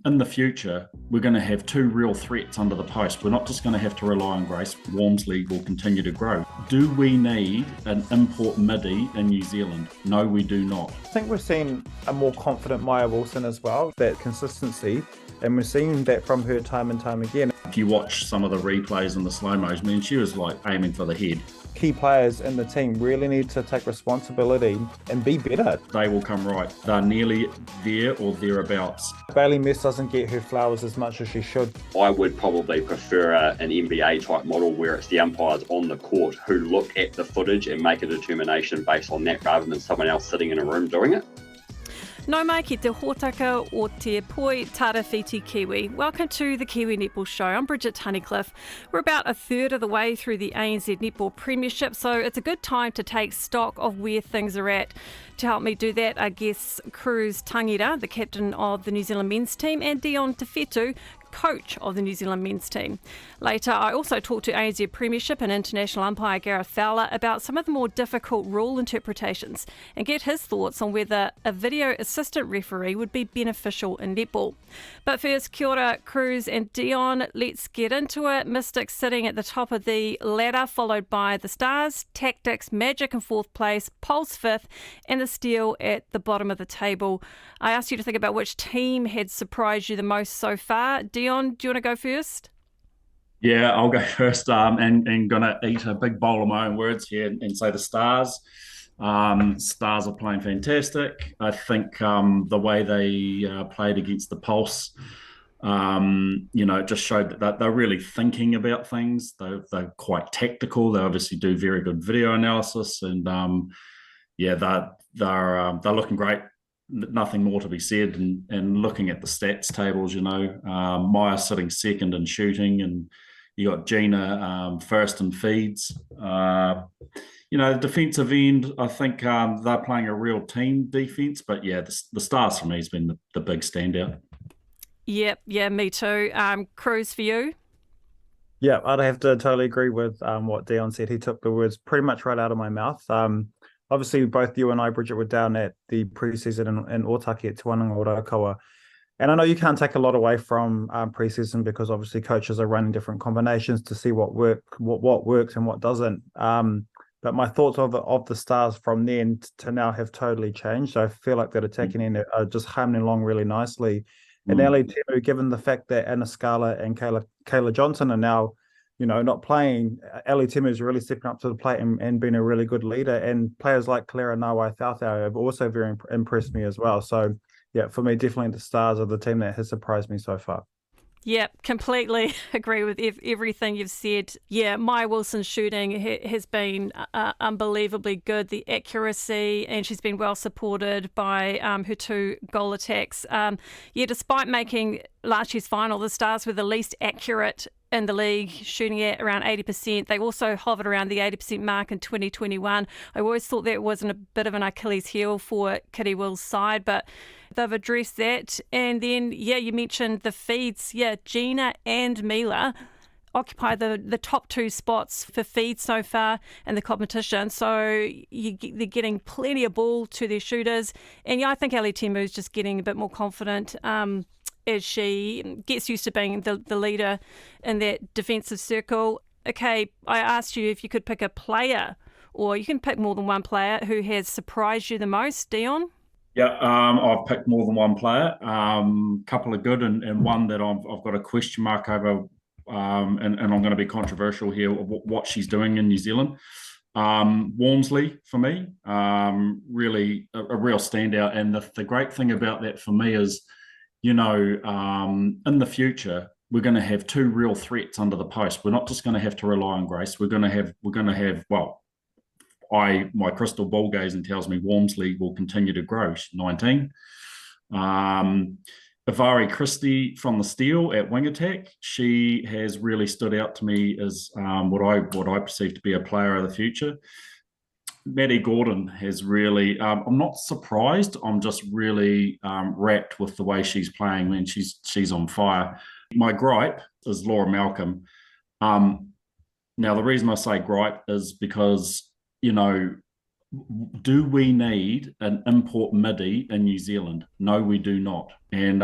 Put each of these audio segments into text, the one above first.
In the future, we're going to have two real threats under the post. We're not just going to have to rely on Grace. Walmsley will continue to grow. Do we need an import midi in New Zealand? No, we do not. I think we've seen a more confident Maya Wilson as well, that consistency, and we're seeing that from her time and time again. If you watch some of the replays and the slow-mos, man, she was like aiming for the head. Key players in the team really need to take responsibility and be better. They will come right. They're nearly there or thereabouts. Bailey Mess doesn't get her flowers as much as she should. I would probably prefer an NBA type model where it's the umpires on the court who look at the footage and make a determination based on that rather than someone else sitting in a room doing it. Nau mai ki te hōtaka o te poi tarawhiti Kiwi. Welcome to the Kiwi Netball Show. I'm Bridget Tunnicliffe. We're about a third of the way through the ANZ Netball Premiership, so it's a good time to take stock of where things are at. To help me do that, I guess Kruze Tangira, the captain of the New Zealand men's team, and Dion Whetu, coach of the New Zealand men's team. Later, I also talked to ANZ Premiership and international umpire Gareth Fowler about some of the more difficult rule interpretations and get his thoughts on whether a video assistant referee would be beneficial in netball. But first, kia ora, Kruze and Dion. Let's get into it. Mystics sitting at the top of the ladder, followed by the Stars, Tactics, Magic in fourth place, Pulse fifth, and the Steel at the bottom of the table. I asked you to think about which team had surprised you the most so far. Dion, do you want to go first? Yeah, I'll go first and going to eat a big bowl of my own words here and say the Stars. Stars are playing fantastic. I think the way they played against the Pulse, it just showed that they're really thinking about things. They're quite tactical. They obviously do very good video analysis, and they're looking great. Nothing more to be said. And looking at the stats tables, Maya sitting second in shooting, and you got Gina first in feeds. The defensive end, I think they're playing a real team defense. But yeah, the Stars for me has been the big standout. Yep, yeah, me too. Kruze, for you? Yeah, I'd have to totally agree with what Dion said. He took the words pretty much right out of my mouth. Obviously, both you and I, Bridget, were down at the preseason in Otaki at Te Wananga Orokoa. And I know you can't take a lot away from preseason because obviously coaches are running different combinations to see what works and what doesn't. But my thoughts of the Stars from then to now have totally changed. I feel like that attacking end are just humming along really nicely. And Ali Temu, given the fact that Anna Scala and Kayla Johnson are now not playing, Ali Temu is really stepping up to the plate and being a really good leader. And players like Clara Nawai Thautau have also very impressed me as well. So, yeah, for me, definitely the Stars are the team that has surprised me so far. Yeah, completely agree with everything you've said. Yeah, Maya Wilson's shooting has been unbelievably good, the accuracy, and she's been well supported by her two goal attacks. Despite making last year's final, the Stars were the least accurate in the league, shooting at around 80%. They also hovered around the 80% mark in 2021. I always thought that wasn't a bit of an Achilles heel for Kitty Will's side, but they've addressed that. And then, you mentioned the feeds. Yeah, Gina and Mila occupy the top two spots for feeds so far in the competition. So they're getting plenty of ball to their shooters. And I think Ali Temu is just getting a bit more confident as she gets used to being the leader in that defensive circle. Okay, I asked you if you could pick a player, or you can pick more than one player, who has surprised you the most, Dion? Yeah, I've picked more than one player. Couple of good and one that I've got a question mark over, and I'm going to be controversial here, what she's doing in New Zealand. Walmsley, for me, really a real standout. And the great thing about that for me is, in the future, we're going to have two real threats under the post. We're not just going to have to rely on Grace. We're going to have, my crystal ball gazing tells me Walmsley will continue to grow. She's 19. Avari Christie from the Steel at wing attack. She has really stood out to me as what I perceive to be a player of the future. Maddie Gordon has really, I'm not surprised. I'm just really rapt with the way she's playing. Man, she's on fire. My gripe is Laura Malcolm. Now, the reason I say gripe is because, do we need an import midi in New Zealand? No, we do not. And,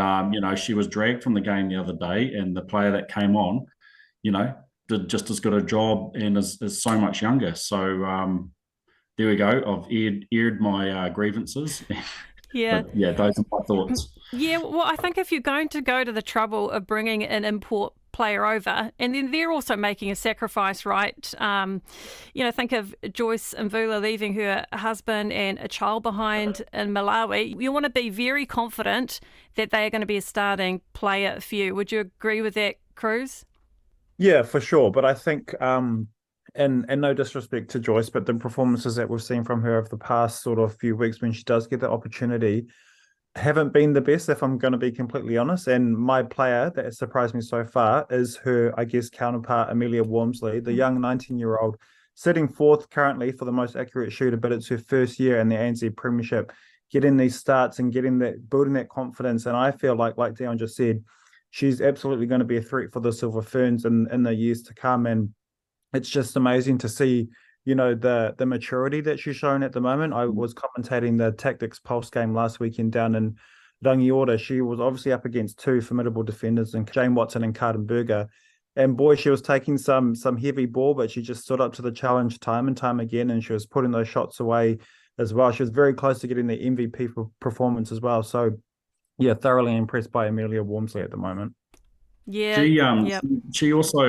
she was dragged from the game the other day, and the player that came on, did just as good a job and is so much younger. So there we go. I've aired my grievances. Yeah. But yeah, those are my thoughts. Yeah, well, I think if you're going to go to the trouble of bringing an import player over, and then they're also making a sacrifice, right? Think of Joyce Mvula leaving her husband and a child behind in Malawi. You want to be very confident that they are going to be a starting player for you. Would you agree with that, Kruze? Yeah, for sure. But I think, and no disrespect to Joyce, but the performances that we've seen from her over the past sort of few weeks when she does get the opportunity haven't been the best, if I'm going to be completely honest. And my player that has surprised me so far is her, I guess, counterpart, Amelia Wormsley, the young 19-year-old, sitting fourth currently for the most accurate shooter, but it's her first year in the ANZ Premiership, getting these starts and building that confidence. And I feel like Dion just said, she's absolutely going to be a threat for the Silver Ferns in the years to come. And it's just amazing to see, the maturity that she's shown at the moment. I was commentating the Tactics Pulse game last weekend down in Rangiora. She was obviously up against two formidable defenders, in Jane Watson and Cardenberger. And boy, she was taking some heavy ball, but she just stood up to the challenge time and time again, and she was putting those shots away as well. She was very close to getting the MVP performance as well. So, yeah, thoroughly impressed by Amelia Wormsley at the moment. Yeah. She also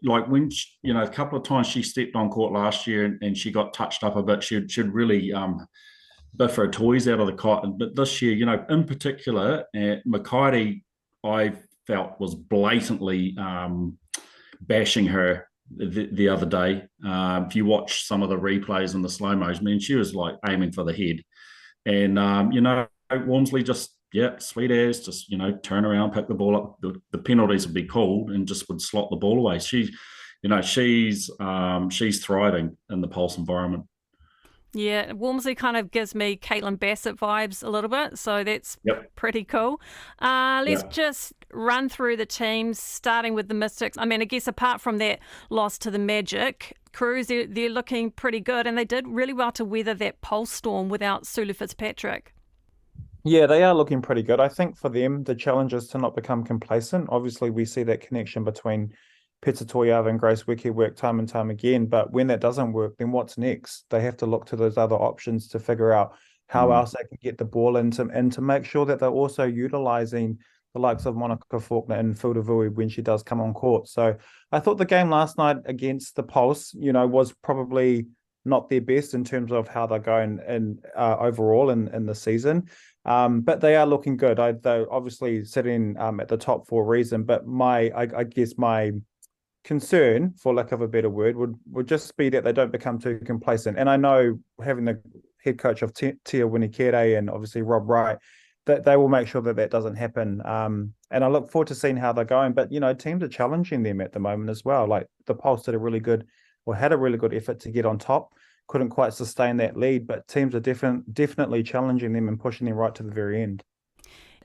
like when a couple of times she stepped on court last year and she got touched up a bit. She'd really biff her toys out of the cot. But this year, in particular, Makaire, I felt was blatantly bashing her the other day. If you watch some of the replays and the slow-mos, she was like aiming for the head. And Wormsley just, sweet as, just, turn around, pick the ball up. The penalties would be called and just would slot the ball away. She's thriving in the Pulse environment. Yeah, Wormsley kind of gives me Caitlin Bassett vibes a little bit, so that's pretty cool. Let's just run through the teams, starting with the Mystics. I guess apart from that loss to the Magic, Kruze, they're looking pretty good, and they did really well to weather that Pulse storm without Sulu Fitzpatrick. Yeah, they are looking pretty good. I think for them, the challenge is to not become complacent. Obviously, we see that connection between Peta Toyava and Grace Wiki work time and time again. But when that doesn't work, then what's next? They have to look to those other options to figure out how else they can get the ball into, and to make sure that they're also utilising the likes of Monica Faulkner and Fuldavui when she does come on court. So I thought the game last night against the Pulse, was probably not their best in terms of how they're going in overall in the season. But they are looking good. They're obviously sitting at the top for a reason. But I guess my concern, for lack of a better word, would just be that they don't become too complacent. And I know, having the head coach of Tia Winikere and obviously Rob Wright, that they will make sure that doesn't happen. And I look forward to seeing how they're going. But, teams are challenging them at the moment as well. Like the Pulse had a really good effort to get on top. Couldn't quite sustain that lead, but teams are definitely challenging them and pushing them right to the very end.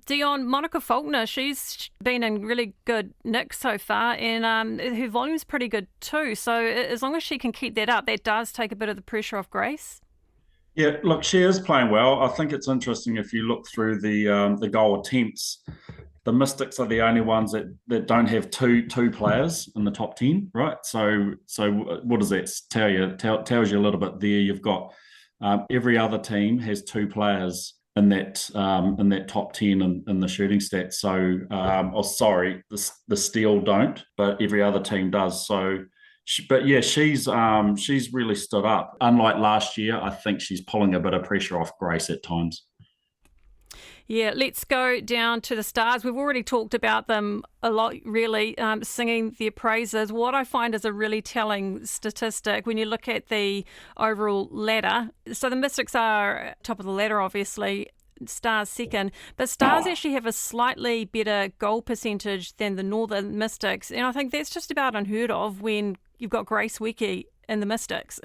Dion, Monica Faulkner, she's been in really good nick so far, and her volume's pretty good too. So as long as she can keep that up, that does take a bit of the pressure off Grace. Yeah, look, she is playing well. I think it's interesting if you look through the goal attempts. The Mystics are the only ones that don't have two players in the top 10, right? So what does that tell you? Tells you a little bit there. You've got every other team has two players in that top 10 in the shooting stats. So, the Steel don't, but every other team does. So, she's really stood up. Unlike last year, I think she's pulling a bit of pressure off Grace at times. Yeah, let's go down to the Stars. We've already talked about them a lot, really, singing their praises. What I find is a really telling statistic when you look at the overall ladder. So the Mystics are top of the ladder, obviously, Stars second, but Stars actually have a slightly better goal percentage than the Northern Mystics. And I think that's just about unheard of when you've got Grace Wiki in the Mystics.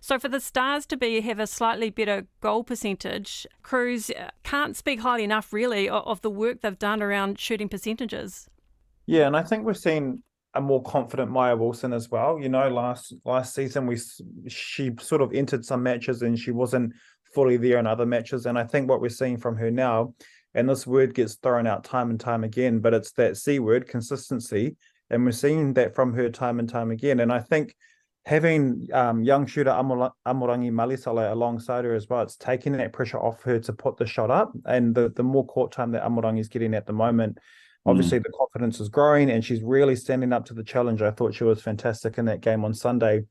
So for the Stars to have a slightly better goal percentage, Kruze can't speak highly enough, really, of the work they've done around shooting percentages. Yeah, and I think we've seen a more confident Maya Wilson as well. You know, last season she sort of entered some matches and she wasn't fully there in other matches. And I think what we're seeing from her now, and this word gets thrown out time and time again, but it's that C word, consistency. And we're seeing that from her time and time again. And I think having young shooter Amorangi Malisale alongside her as well, it's taking that pressure off her to put the shot up. And the more court time that Amorangi is getting at the moment, obviously the confidence is growing and she's really standing up to the challenge. I thought she was fantastic in that game on Sunday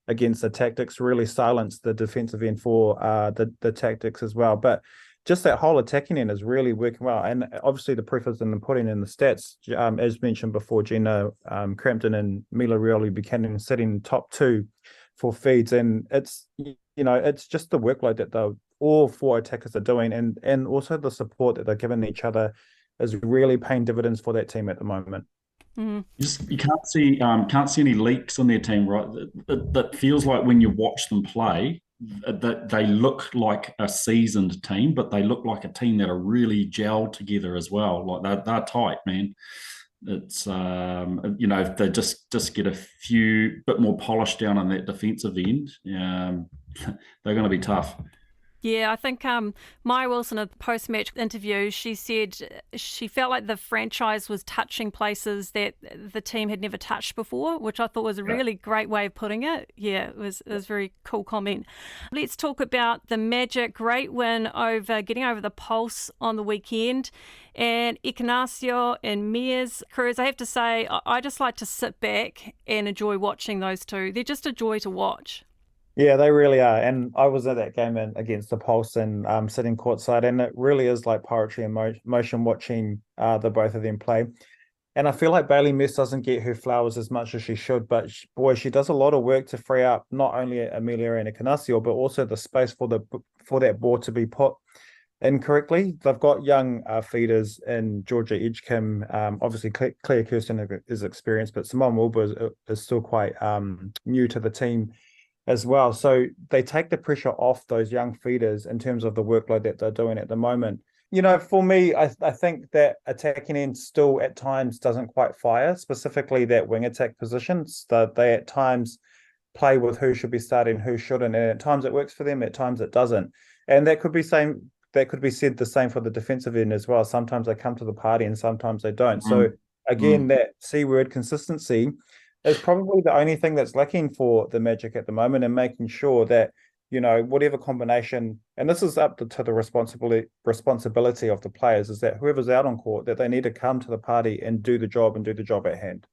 against the Tactics, really silenced the defensive end for the Tactics as well. But just that whole attacking end is really working well. And obviously the proof is in the pudding in the stats. As mentioned before, Gina Crampton and Mila Rioli Buchanan sitting top 2 for feeds. And it's, it's just the workload that all 4 attackers are doing, and also the support that they're giving each other is really paying dividends for that team at the moment. You can't see any leaks in their team, right? That feels like when you watch them play, that they look like a seasoned team, but they look like a team that are really gelled together as well. Like they're tight, man. It's if they just get a few bit more polished down on that defensive end, they're going to be tough. Yeah, I think Maya Wilson at the post-match interview, she said she felt like the franchise was touching places that the team had never touched before, which I thought was a really great way of putting it. Yeah, it was a very cool comment. Let's talk about the Magic. Great win getting over the Pulse on the weekend. And Ignacio and Mears, Kruze, I have to say, I just like to sit back and enjoy watching those two. They're just a joy to watch. Yeah, they really are. And I was at that game against the Pulse and sitting courtside, and it really is like poetry in motion watching the both of them play. And I feel like Bailey Mears doesn't get her flowers as much as she should, but she does a lot of work to free up not only Amelia and Ignacio, but also the space for that ball to be put in correctly. They've got young feeders in Georgia Edgecombe. Obviously, Claire Kirsten is experienced, but Simone Wilbur is still quite new to the team as well. So they take the pressure off those young feeders in terms of the workload that they're doing at the moment. For me, I think that attacking end still at times doesn't quite fire, specifically that wing attack positions. That they at times play with who should be starting, who shouldn't, and at times it works for them, at times it doesn't. And that could be said the same for the defensive end as well. Sometimes they come to the party and sometimes they don't. So again, that C word, consistency, is probably the only thing that's lacking for the Magic at the moment, and making sure that, whatever combination, and this is up to the responsibility of the players, is that whoever's out on court, that they need to come to the party and do the job at hand.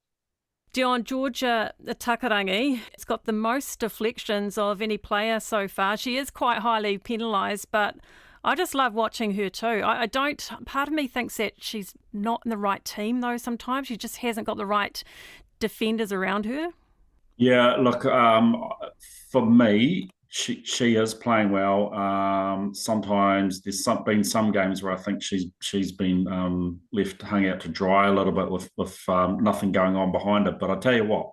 Dion, Georgia Takarangi has got the most deflections of any player so far. She is quite highly penalised, but I just love watching her too. Part of me thinks that she's not in the right team though sometimes. She just hasn't got the right defenders around her. Yeah, look, for me, she is playing well. Sometimes there's been some games where I think she's been left hung out to dry a little bit with nothing going on behind her. But I tell you what,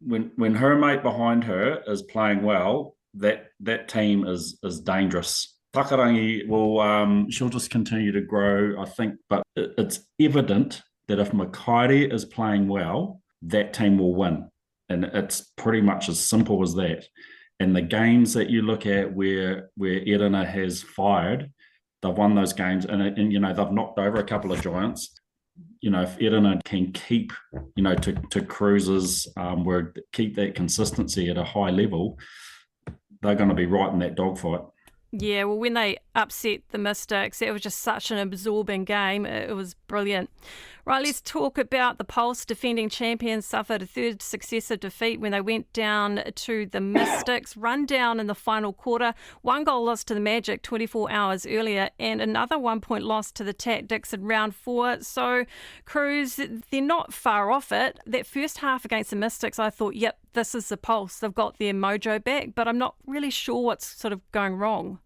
when her mate behind her is playing well, that team is dangerous. Takarangi she'll just continue to grow, I think, but it's evident that if Makaire is playing well, that team will win. And it's pretty much as simple as that. And the games that you look at where Edina has fired, they've won those games, and they've knocked over a couple of giants. If Edina can keep, to Kruze's, keep that consistency at a high level, they're going to be right in that dogfight. Yeah, well, when they upset the Mystics, it was just such an absorbing game. It was brilliant. Right, let's talk about the Pulse. Defending champions suffered a third successive defeat when they went down to the Mystics. Run down in the final quarter. 1 goal lost to the Magic 24 hours earlier, and another 1 point loss to the Tactics in round 4. So, Kruze, they're not far off it. That first half against the Mystics, I thought, yep, this is the Pulse. They've got their mojo back, but I'm not really sure what's sort of going wrong.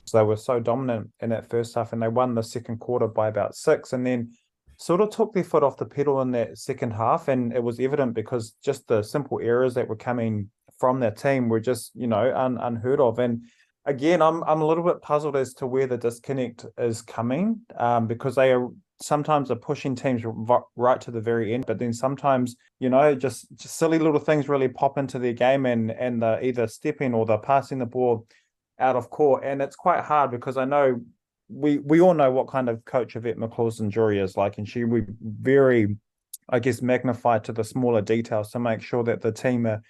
So they were so dominant in that first half, and they won the second quarter by about 6, and then sort of took their foot off the pedal in that second half. And it was evident because just the simple errors that were coming from their team were just, unheard of. And again, I'm a little bit puzzled as to where the disconnect is coming, because they are sometimes are pushing teams right to the very end, but then sometimes, just silly little things really pop into their game and they're either stepping or they're passing the ball out of court. And it's quite hard because I know we all know what kind of coach Yvette McCausland-Jury is like, and she would very, I guess, magnify to the smaller details to make sure that the team are,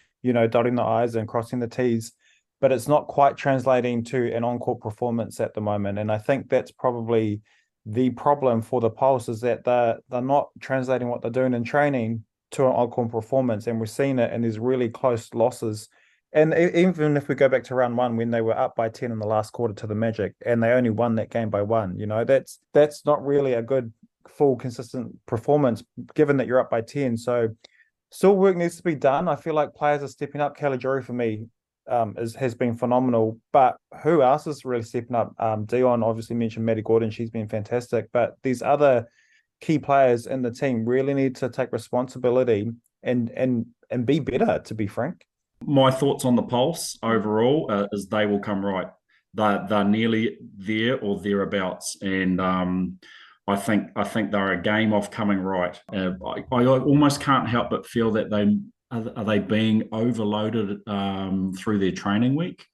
dotting the I's and crossing the T's. But it's not quite translating to an on-court performance at the moment. And I think that's probably the problem for the Pulse, is that they're not translating what they're doing in training to an on-court performance. And we're seeing it in these really close losses. And even if we go back to round one, when they were up by 10 in the last quarter to the Magic, and they only won that game by 1, that's not really a good, full, consistent performance, given that you're up by 10. So still work needs to be done. I feel like players are stepping up. Caligiuri, for me, has been phenomenal. But who else is really stepping up? Dion obviously mentioned Maddie Gordon. She's been fantastic. But these other key players in the team really need to take responsibility and be better, to be frank. My thoughts on the Pulse overall is they will come right. They're nearly there or thereabouts. And I think they're a game off coming right. I almost can't help but feel that are they being overloaded through their training week?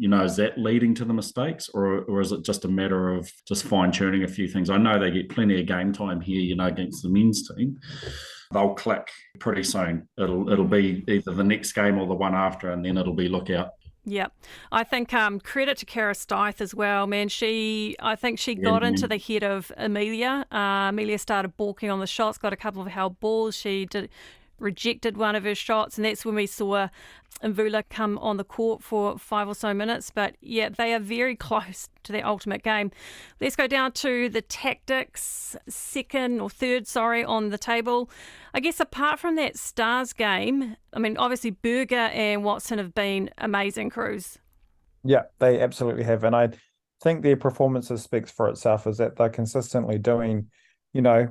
Is that leading to the mistakes, or is it just a matter of just fine-tuning a few things? I know they get plenty of game time here, against the men's team. They'll click pretty soon. It'll be either the next game or the one after, and then it'll be look out. Yeah, I think credit to Kara Stith as well, man. I think she got into the head of Amelia. Amelia started balking on the shots, got a couple of held balls. She rejected one of her shots, and that's when we saw Mvula come on the court for 5 or so minutes. But yeah, they are very close to their ultimate game. Let's go down to the tactics, third on the table. I guess apart from that Stars game, I mean, obviously Berger and Watson have been amazing, Kruze. Yeah, they absolutely have. And I think their performances speaks for itself, is that they're consistently doing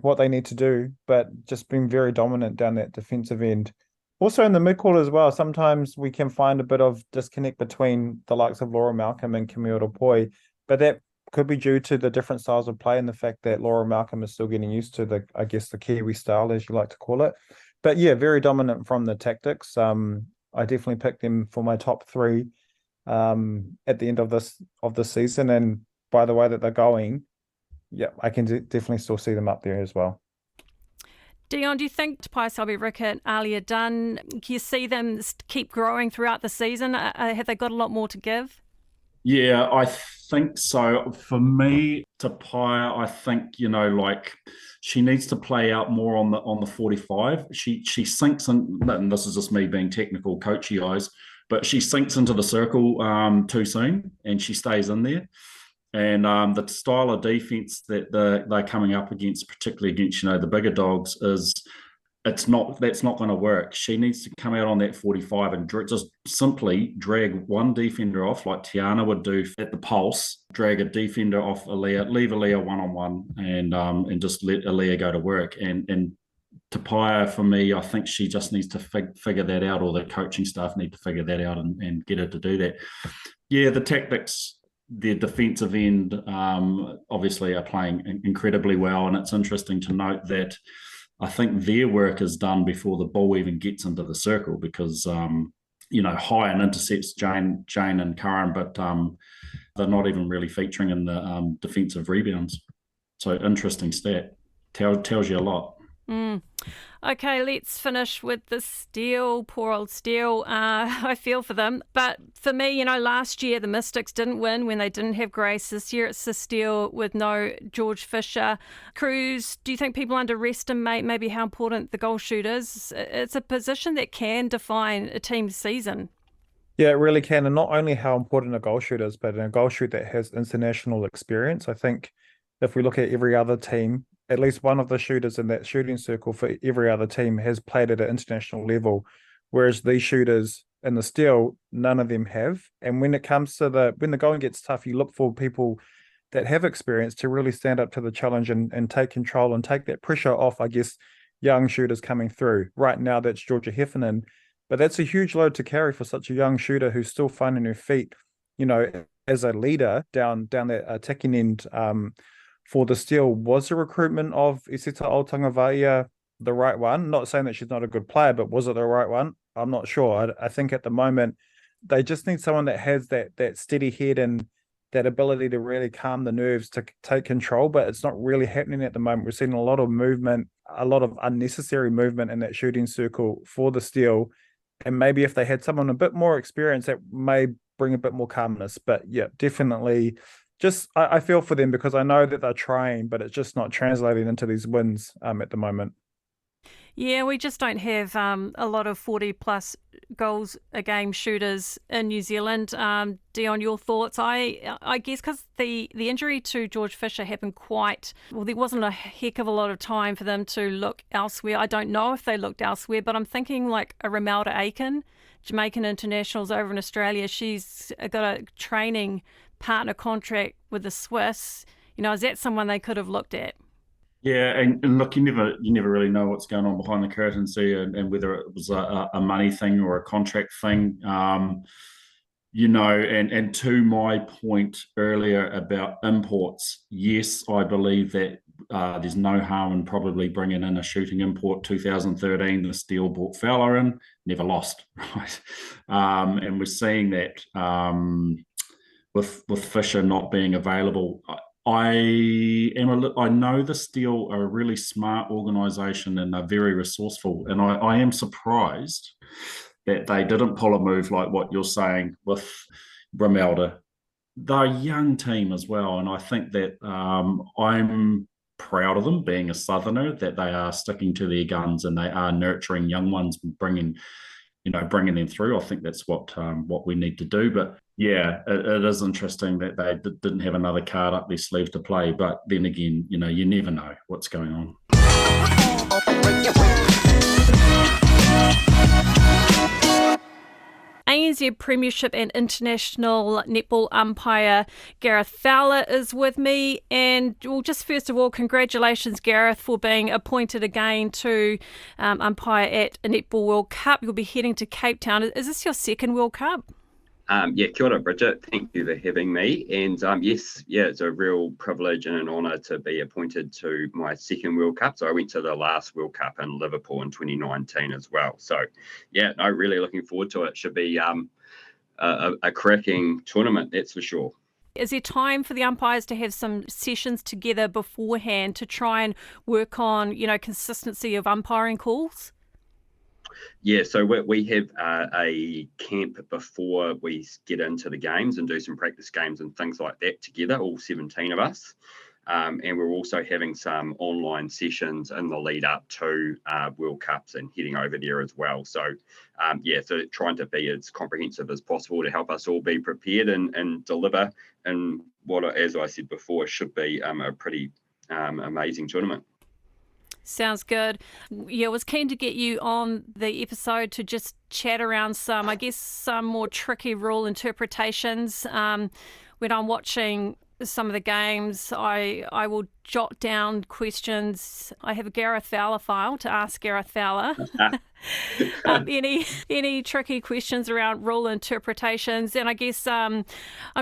what they need to do, but just being very dominant down that defensive end. Also in the midcourt as well, sometimes we can find a bit of disconnect between the likes of Laura Malcolm and Camille Dupoi, but that could be due to the different styles of play and the fact that Laura Malcolm is still getting used to the Kiwi style, as you like to call it. But yeah, very dominant from the tactics. I definitely picked them for my top 3 at the end of this season, and by the way that they're going, yeah, I can definitely still see them up there as well. Dion, do you think Tapai Selby-Rickett, Alia Dunn, can you see them keep growing throughout the season? Have they got a lot more to give? Yeah, I think so. For me, Tapai, I think, she needs to play out more on the 45. She sinks in, and this is just me being technical, coachy eyes, but she sinks into the circle too soon, and she stays in there. And the style of defense that they're coming up against, particularly against the bigger dogs, that's not going to work. She needs to come out on that 45 and just simply drag one defender off, like Tiana would do at the Pulse. Drag a defender off Aaliyah, leave Aaliyah one-on-one, and just let Aaliyah go to work. And Tapia, for me, I think she just needs to figure that out, or the coaching staff need to figure that out and get her to do that. Yeah, the tactics. Their defensive end obviously are playing incredibly well, and it's interesting to note that I think their work is done before the ball even gets into the circle, because high and intercepts Jane and Karen, but they're not even really featuring in the defensive rebounds. So interesting stat, tells you a lot. Okay, let's finish with the Steel. Poor old Steel. I feel for them. But for me, last year the Mystics didn't win when they didn't have Grace. This year it's the Steel with no George Fisher. Kruze, do you think people underestimate maybe how important the goal shoot is? It's a position that can define a team's season. Yeah, it really can. And not only how important a goal shoot is, but a goal shoot that has international experience. I think if we look at every other team, at least one of the shooters in that shooting circle for every other team has played at an international level, whereas these shooters in the Steel, none of them have. And when it comes to when the going gets tough, you look for people that have experience to really stand up to the challenge and take control and take that pressure off, I guess, young shooters coming through. Right now, that's Georgia Heffernan, but that's a huge load to carry for such a young shooter who's still finding her feet, as a leader down that attacking end for the steal. Was the recruitment of Isita Otangavaia the right one? Not saying that she's not a good player, but was it the right one? I'm not sure. I think at the moment they just need someone that has that steady head and that ability to really calm the nerves, to take control, but it's not really happening at the moment. We're seeing a lot of movement, a lot of unnecessary movement in that shooting circle for the steal. And maybe if they had someone a bit more experienced, that may bring a bit more calmness. But yeah, definitely just I feel for them because I know that they're trying, but it's just not translating into these wins at the moment. Yeah, we just don't have a lot of 40-plus goals a game shooters in New Zealand. Dion, your thoughts? I guess because the injury to George Fisher happened there wasn't a heck of a lot of time for them to look elsewhere. I don't know if they looked elsewhere, but I'm thinking like a Romelda Aiken, Jamaican internationals over in Australia. She's got a training partner contract with the Swiss. Is that someone they could have looked at? Yeah, and look, you never really know what's going on behind the curtains there, and whether it was a money thing or a contract thing. And to my point earlier about imports, yes, I believe that there's no harm in probably bringing in a shooting import. 2013, the Steel brought Fowler in, never lost, right? And we're seeing that with Fisher not being available. I know the Steel are a really smart organisation and they're very resourceful, and I am surprised that they didn't pull a move like what you're saying with Romelda. They're a young team as well, and I think that I'm proud of them, being a Southerner, that they are sticking to their guns and they are nurturing young ones, bringing them through. I think that's what we need to do. But yeah, it is interesting that they didn't have another card up their sleeve to play. But then again, you never know what's going on. ANZ Premiership and International Netball umpire Gareth Fowler is with me. And just first of all, congratulations, Gareth, for being appointed again to umpire at a Netball World Cup. You'll be heading to Cape Town. Is this your second World Cup? Kia ora, Bridget. Thank you for having me. And it's a real privilege and an honour to be appointed to my second World Cup. So I went to the last World Cup in Liverpool in 2019 as well. So really looking forward to it. Should be a cracking tournament, that's for sure. Is there time for the umpires to have some sessions together beforehand to try and work on, consistency of umpiring calls? Yeah, so we have a camp before we get into the games and do some practice games and things like that together, all 17 of us. And we're also having some online sessions in the lead up to World Cups and heading over there as well. So, so trying to be as comprehensive as possible to help us all be prepared and deliver in what, as I said before, should be a pretty amazing tournament. Sounds good. Yeah, I was keen to get you on the episode to just chat around some more tricky rule interpretations. When I'm watching some of the games, I will jot down questions. I have a Gareth Fowler file to ask Gareth Fowler. Any tricky questions around rule interpretations? And I guess I'm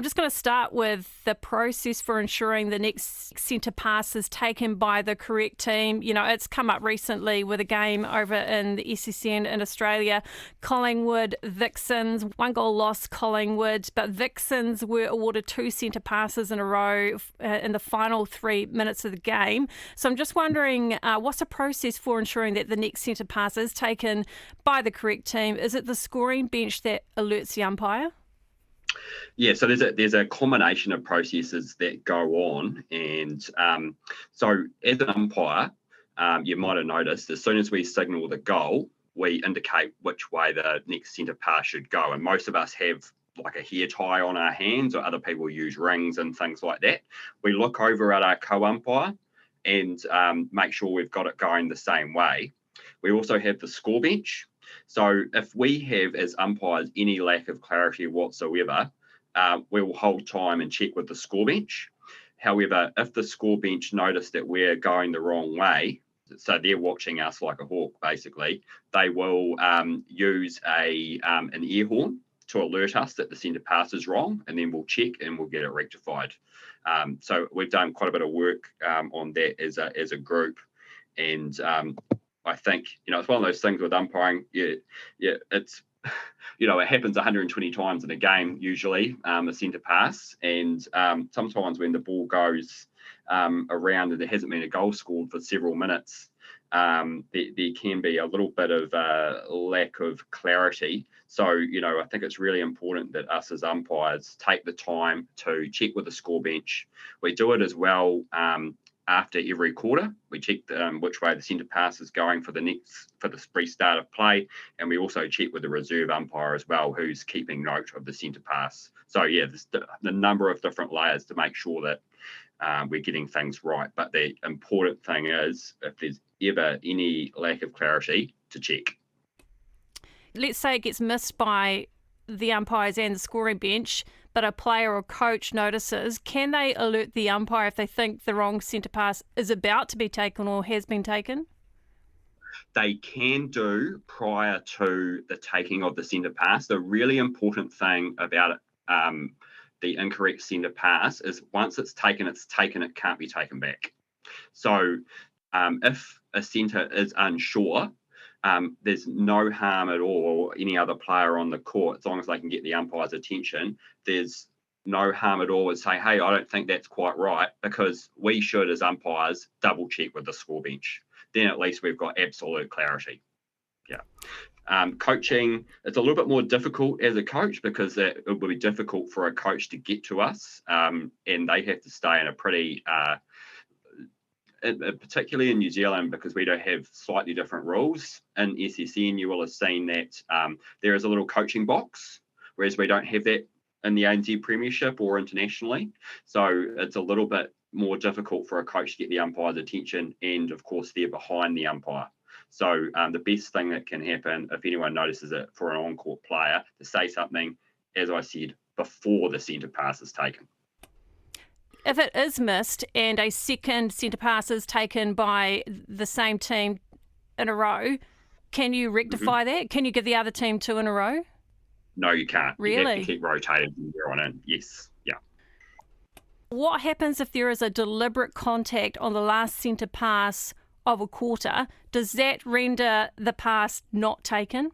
just going to start with the process for ensuring the next centre pass is taken by the correct team. It's come up recently with a game over in the SSN in Australia. Collingwood, Vixens, 1 goal loss Collingwood, but Vixens were awarded 2 centre passes in a row in the final 3 minutes of the game. So I'm just wondering, what's the process for ensuring that the next centre pass is taken by the correct team? Is it the scoring bench that alerts the umpire? Yeah, so there's a combination of processes that go on, and so as an umpire, you might have noticed as soon as we signal the goal, we indicate which way the next centre pass should go, and most of us have like a hair tie on our hands, or other people use rings and things like that. We look over at our co-umpire and make sure we've got it going the same way. We also have the score bench. So if we have, as umpires, any lack of clarity whatsoever, we will hold time and check with the score bench. However, if the score bench notice that we're going the wrong way, so they're watching us like a hawk, basically, they will use an air horn to alert us that the centre pass is wrong, and then we'll check and we'll get it rectified. So we've done quite a bit of work on that as a group, and I think, it's one of those things with umpiring. Yeah, it's, it happens 120 times in a game usually, a centre pass, and sometimes when the ball goes around and there hasn't been a goal scored for several minutes, there can be a little bit of lack of clarity. So, I think it's really important that us as umpires take the time to check with the score bench. We do it as well after every quarter. We check which way the centre pass is going for the restart of play, and we also check with the reserve umpire as well, who's keeping note of the centre pass. So yeah, there's the number of different layers to make sure that we're getting things right. But the important thing is, if there's ever any lack of clarity, to check. Let's say it gets missed by the umpires and the scoring bench, but a player or coach notices, can they alert the umpire if they think the wrong centre pass is about to be taken or has been taken? They can do prior to the taking of the centre pass. The really important thing about the incorrect centre pass is once it's taken, it can't be taken back. So if a centre is unsure, there's no harm at all, or any other player on the court, as long as they can get the umpire's attention, there's no harm at all with saying, hey, I don't think that's quite right, because we should, as umpires, double check with the score bench. Then at least we've got absolute clarity. Yeah. Coaching, it's a little bit more difficult as a coach, because it will be difficult for a coach to get to us, and they have to stay in a pretty particularly in New Zealand, because we don't have slightly different rules. In SSN, you will have seen that there is a little coaching box, whereas we don't have that in the ANZ Premiership or internationally. So it's a little bit more difficult for a coach to get the umpire's attention, and of course they're behind the umpire. So the best thing that can happen, if anyone notices it for an on-court player, to say something, as I said, before the centre pass is taken. If it is missed and a second centre pass is taken by the same team in a row, can you rectify that? Can you give the other team 2 in a row? No, you can't. Really? You have to keep rotating from there on in. Yes. Yeah. What happens if there is a deliberate contact on the last centre pass of a quarter? Does that render the pass not taken?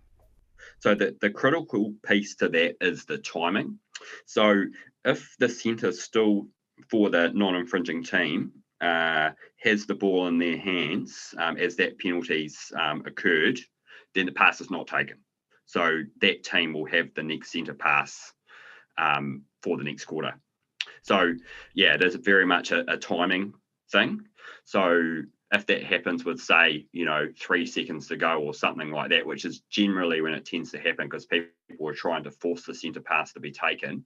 So the critical piece to that is the timing. So if the centre still, for the non-infringing team, has the ball in their hands as that penalty's occurred, then the pass is not taken. So that team will have the next centre pass for the next quarter. So yeah, it is very much a timing thing. So if that happens with, say, 3 seconds to go or something like that, which is generally when it tends to happen, because people are trying to force the centre pass to be taken,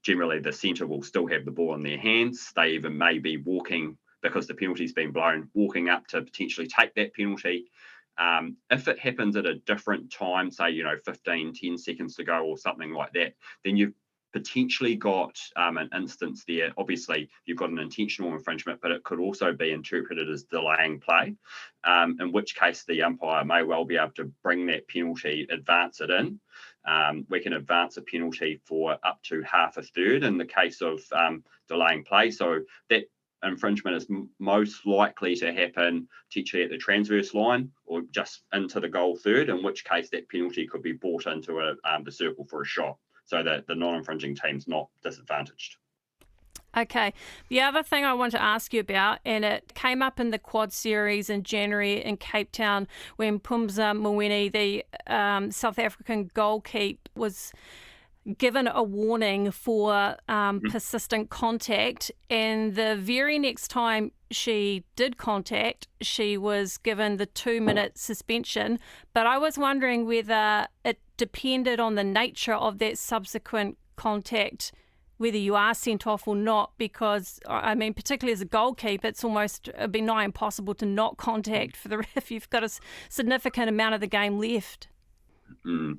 generally the centre will still have the ball in their hands. They even may be walking, because the penalty's been blown, walking up to potentially take that penalty. If it happens at a different time, say, 10 seconds to go or something like that, then you've potentially got an instance there. Obviously, you've got an intentional infringement, but it could also be interpreted as delaying play, in which case the umpire may well be able to bring that penalty, advance it in. We can advance a penalty for up to half a third in the case of delaying play. So that infringement is most likely to happen potentially at the transverse line or just into the goal third, in which case that penalty could be brought into the circle for a shot, so that the non-infringing team's not disadvantaged. Okay. The other thing I want to ask you about, and it came up in the Quad Series in January in Cape Town when Pumza Mweni, the South African goalkeeper, was given a warning for persistent contact, and the very next time she did contact, she was given the 2-minute suspension. But I was wondering whether it depended on the nature of that subsequent contact, whether you are sent off or not, because, I mean, particularly as a goalkeeper, it'd be nigh impossible to not contact if you've got a significant amount of the game left.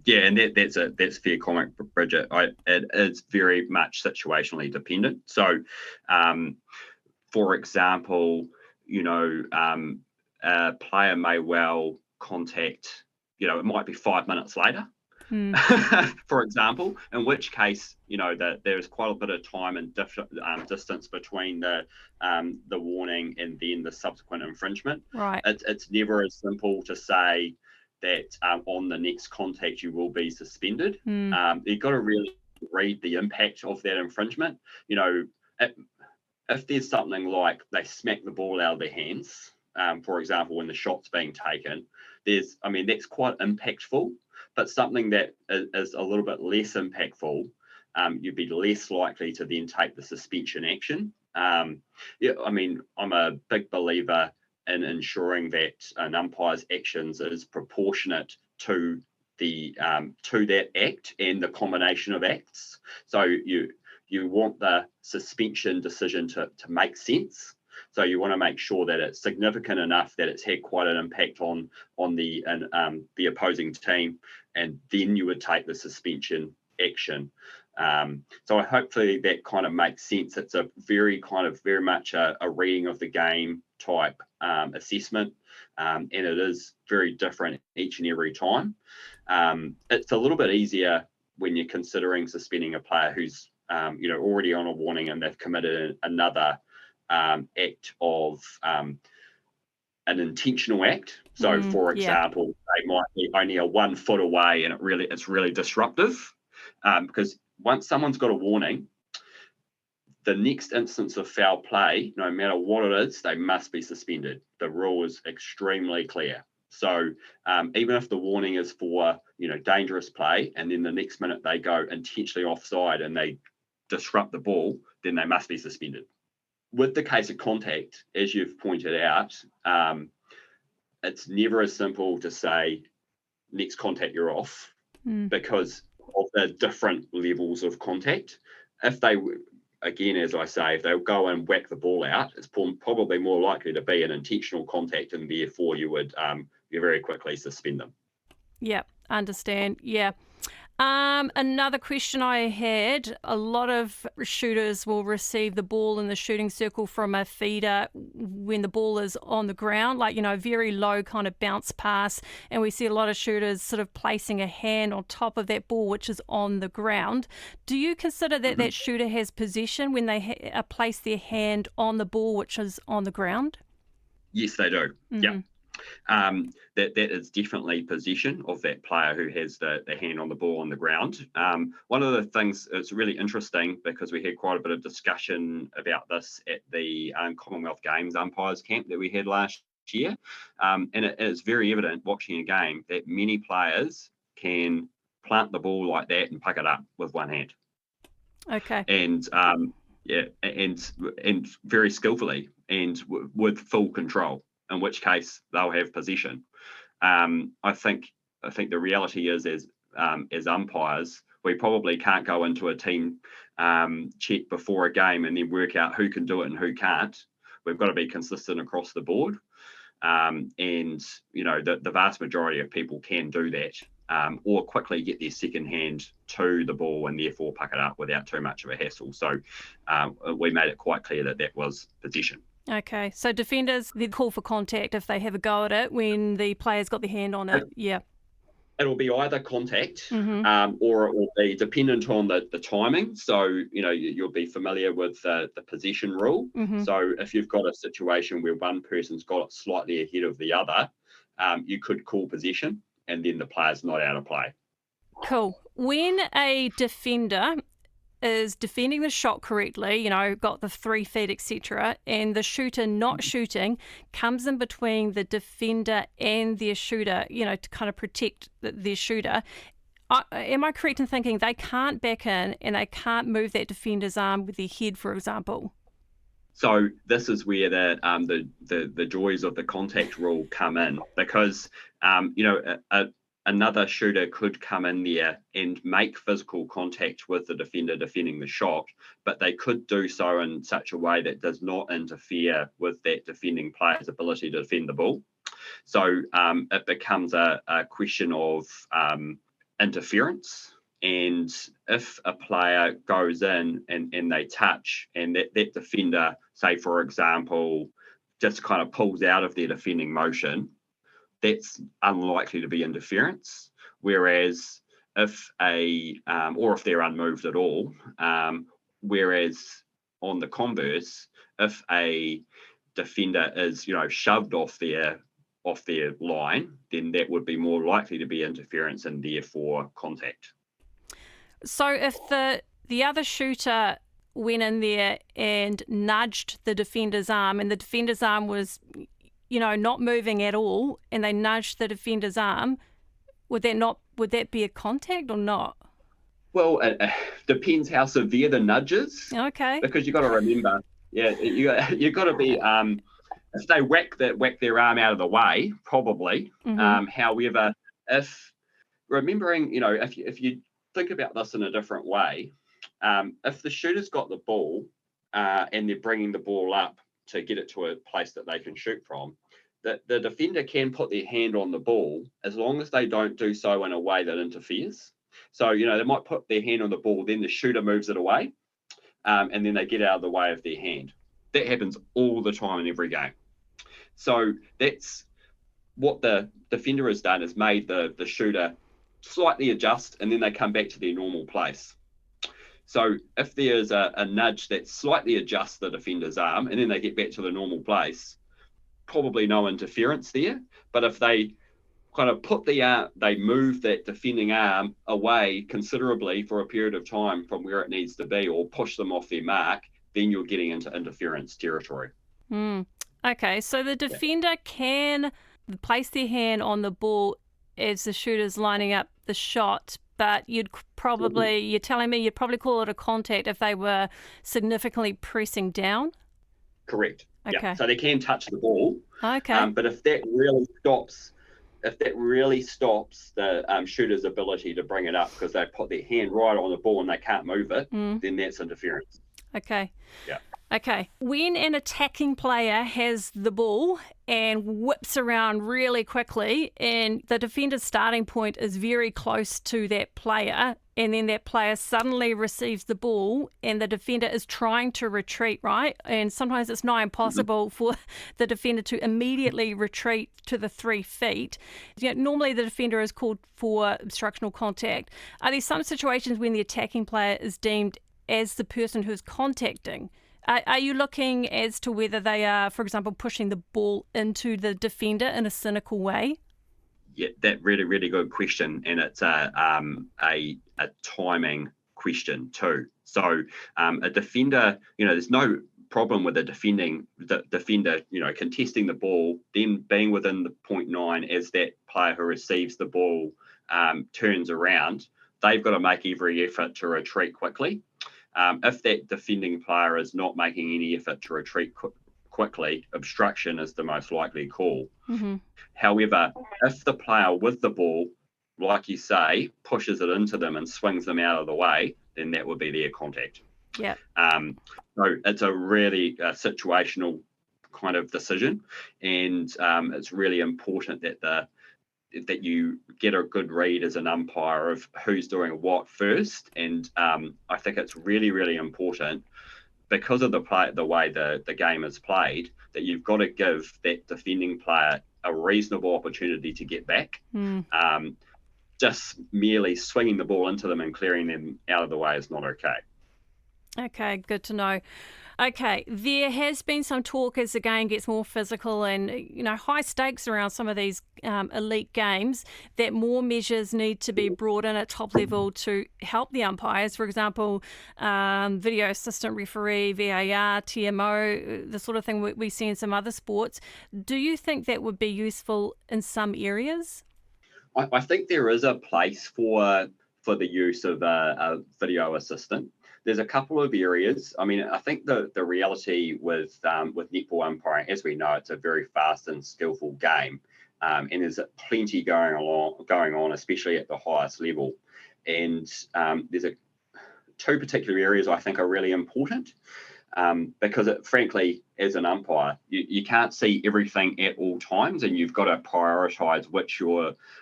Yeah, and that's fair comment, Bridget. It is very much situationally dependent. So, for example, a player may well contact, it might be 5 minutes later, for example, in which case, that there's quite a bit of time and distance between the warning and then the subsequent infringement. Right. It's never as simple to say that on the next contact you will be suspended. You've got to really read the impact of that infringement. If there's something like they smack the ball out of their hands, for example, when the shot's being taken, that's quite impactful. But something that is a little bit less impactful, you'd be less likely to then take the suspension action. I'm a big believer in ensuring that an umpire's actions is proportionate to that act and the combination of acts. So you want the suspension decision to make sense. So you want to make sure that it's significant enough that it's had quite an impact on the opposing team, and then you would take the suspension action. So hopefully that kind of makes sense. It's a very much a reading of the game type assessment, and it is very different each and every time. It's a little bit easier when you're considering suspending a player who's already on a warning and they've committed another act of an intentional act. So, for example, they might be only a 1 foot away, and it's really disruptive, because once someone's got a warning, the next instance of foul play, no matter what it is, they must be suspended. The rule is extremely clear. So even if the warning is for dangerous play, and then the next minute they go intentionally offside and they disrupt the ball, then they must be suspended. With the case of contact, as you've pointed out, it's never as simple to say next contact you're off, because of the different levels of contact. If they, again, as I say, if they'll go and whack the ball out, it's probably more likely to be an intentional contact, and therefore you would you very quickly suspend them. Yeah, understand. Yeah. Another question I had, a lot of shooters will receive the ball in the shooting circle from a feeder when the ball is on the ground, like, very low kind of bounce pass. And we see a lot of shooters sort of placing a hand on top of that ball, which is on the ground. Do you consider that that shooter has possession when they place their hand on the ball, which is on the ground? Yes, they do. Yeah. That is definitely possession of that player who has the hand on the ball on the ground. One of the things, it's really interesting because we had quite a bit of discussion about this at the Commonwealth Games umpires camp that we had last year, and it is very evident watching a game that many players can plant the ball like that and pick it up with one hand. Okay. And and very skillfully and with full control, in which case they'll have possession. I think the reality is, as umpires, we probably can't go into a team check before a game and then work out who can do it and who can't. We've got to be consistent across the board. And the vast majority of people can do that, or quickly get their second hand to the ball and therefore pick it up without too much of a hassle. So we made it quite clear that was possession. Okay, so defenders, they call for contact if they have a go at it when the player's got their hand on it. Yeah. It'll be either contact, or it will be dependent on the timing. So, you'll be familiar with the possession rule. So if you've got a situation where one person's got it slightly ahead of the other, you could call possession and then the player's not out of play. Cool. When a defender is defending the shot correctly, got the 3 feet, etc., and the shooter not shooting comes in between the defender and their shooter, to kind of protect their shooter. Am I correct in thinking they can't back in and they can't move that defender's arm with their head, for example? So this is where the joys of the contact rule come in, because another shooter could come in there and make physical contact with the defender defending the shot, but they could do so in such a way that does not interfere with that defending player's ability to defend the ball. So it becomes a question of interference. And if a player goes in and they touch, and that defender, say, for example, just kind of pulls out of their defending motion, that's unlikely to be interference. Whereas if or if they're unmoved at all. Whereas on the converse, if a defender is, shoved off their line, then that would be more likely to be interference and therefore contact. So if the other shooter went in there and nudged the defender's arm, and the defender's arm was, not moving at all, and they nudged the defender's arm, would that be a contact or not? Well, it depends how severe the nudge is. Okay. Because you've got to remember, you've got to be, if they whack their arm out of the way, probably. Mm-hmm. However, if remembering, if you think about this in a different way, if the shooter's got the ball and they're bringing the ball up to get it to a place that they can shoot from, the defender can put their hand on the ball as long as they don't do so in a way that interferes. So, they might put their hand on the ball, then the shooter moves it away, and then they get out of the way of their hand. That happens all the time in every game. So that's what the defender has done, is made the shooter slightly adjust, and then they come back to their normal place. So if there's a nudge that slightly adjusts the defender's arm, and then they get back to the normal place, probably no interference there. But if they kind of they move that defending arm away considerably for a period of time from where it needs to be, or push them off their mark, then you're getting into interference territory. Okay, so the defender can place their hand on the ball as the shooter's lining up the shot, but you're telling me you'd probably call it a contact if they were significantly pressing down? Correct. Okay. Yeah. So they can touch the ball. Okay. But if that really stops the shooter's ability to bring it up because they put their hand right on the ball and they can't move it, then that's interference. Okay. Yeah. Okay. When an attacking player has the ball and whips around really quickly, and the defender's starting point is very close to that player, and then that player suddenly receives the ball and the defender is trying to retreat, right? And sometimes it's nigh impossible for the defender to immediately retreat to the 3 feet. Normally the defender is called for obstructional contact. Are there some situations when the attacking player is deemed as the person who's contacting? Are you looking as to whether they are, for example, pushing the ball into the defender in a cynical way? Yeah, that really, really good question, and it's a timing question too. So a defender, there's no problem with the defender, contesting the ball, then being within the 0.9 as that player who receives the ball turns around. They've got to make every effort to retreat quickly. If that defending player is not making any effort to retreat quickly, obstruction is the most likely call. Mm-hmm. However, if the player with the ball, like you say, pushes it into them and swings them out of the way, then that would be their contact. Yeah. So it's a really situational kind of decision, and it's really important that you get a good read as an umpire of who's doing what first. And I think it's really, really important, because of the way the game is played, that you've got to give that defending player a reasonable opportunity to get back. Just merely swinging the ball into them and clearing them out of the way is not okay. Okay, good to know. Okay, there has been some talk as the game gets more physical and, high stakes around some of these elite games, that more measures need to be brought in at top level to help the umpires. For example, video assistant referee, VAR, TMO, the sort of thing we see in some other sports. Do you think that would be useful in some areas? I think there is a place for the use of a video assistant. There's a couple of areas. I mean, I think the reality with netball umpiring, as we know, it's a very fast and skillful game, and there's plenty going on, especially at the highest level. And there's two particular areas I think are really important, because frankly, as an umpire, you can't see everything at all times, and you've got to prioritise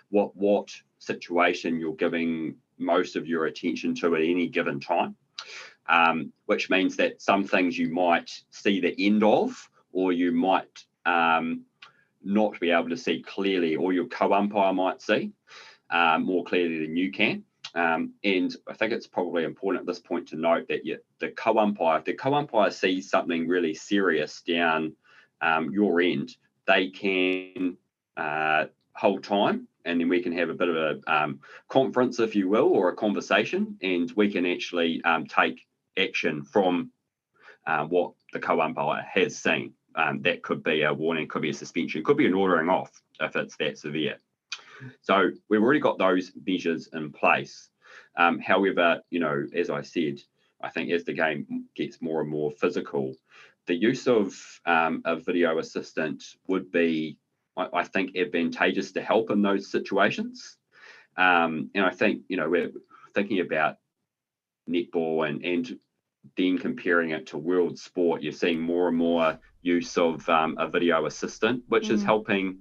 what situation you're giving most of your attention to at any given time. Which means that some things you might see the end of, or you might not be able to see clearly, or your co-umpire might see more clearly than you can. And I think it's probably important at this point to note that the co-umpire, if the co-umpire sees something really serious down your end, they can hold time, and then we can have a bit of a conference, if you will, or a conversation, and we can actually take action from what the co-umpire has seen. That could be a warning, could be a suspension, could be an ordering off if it's that severe. So we've already got those measures in place. However, as I said, I think as the game gets more and more physical, the use of a video assistant would be, I think, advantageous to help in those situations. And I think, we're thinking about netball and then comparing it to world sport, you're seeing more and more use of a video assistant, which is helping,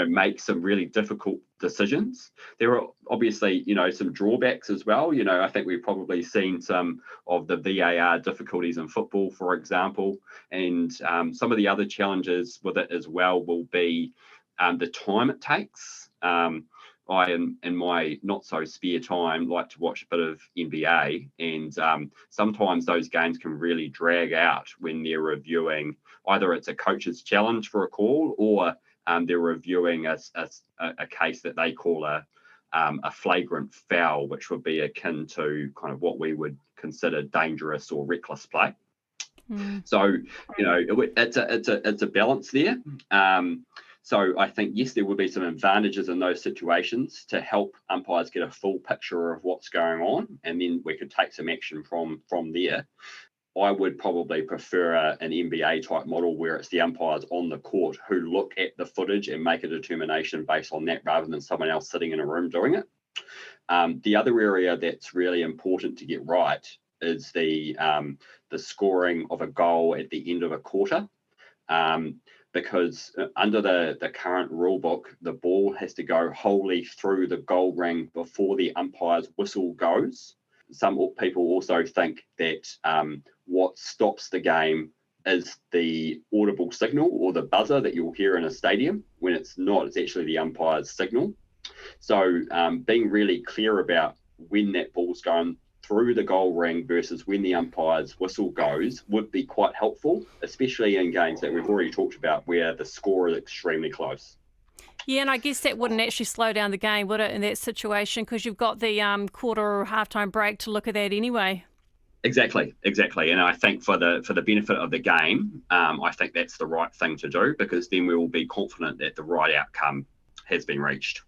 make some really difficult decisions. There are obviously, some drawbacks as well. I think we've probably seen some of the VAR difficulties in football, for example, and some of the other challenges with it as well will be the time it takes. I, in my not so spare time, like to watch a bit of NBA, and sometimes those games can really drag out when they're reviewing. Either it's a coach's challenge for a call, or they're reviewing a case that they call a flagrant foul, which would be akin to kind of what we would consider dangerous or reckless play. So it's a balance there. So I think, yes, there would be some advantages in those situations to help umpires get a full picture of what's going on, and then we could take some action from there. I would probably prefer an NBA type model where it's the umpires on the court who look at the footage and make a determination based on that, rather than someone else sitting in a room doing it. The other area that's really important to get right is the scoring of a goal at the end of a quarter. Because under the current rule book, the ball has to go wholly through the goal ring before the umpire's whistle goes. Some people also think that what stops the game is the audible signal or the buzzer that you'll hear in a stadium, when it's not. It's actually the umpire's signal. So being really clear about when that ball's going through the goal ring versus when the umpire's whistle goes would be quite helpful, especially in games that we've already talked about where the score is extremely close. Yeah, and I guess that wouldn't actually slow down the game, would it, in that situation, because you've got the quarter or halftime break to look at that anyway. Exactly. And I think for the benefit of the game, I think that's the right thing to do, because then we will be confident that the right outcome has been reached.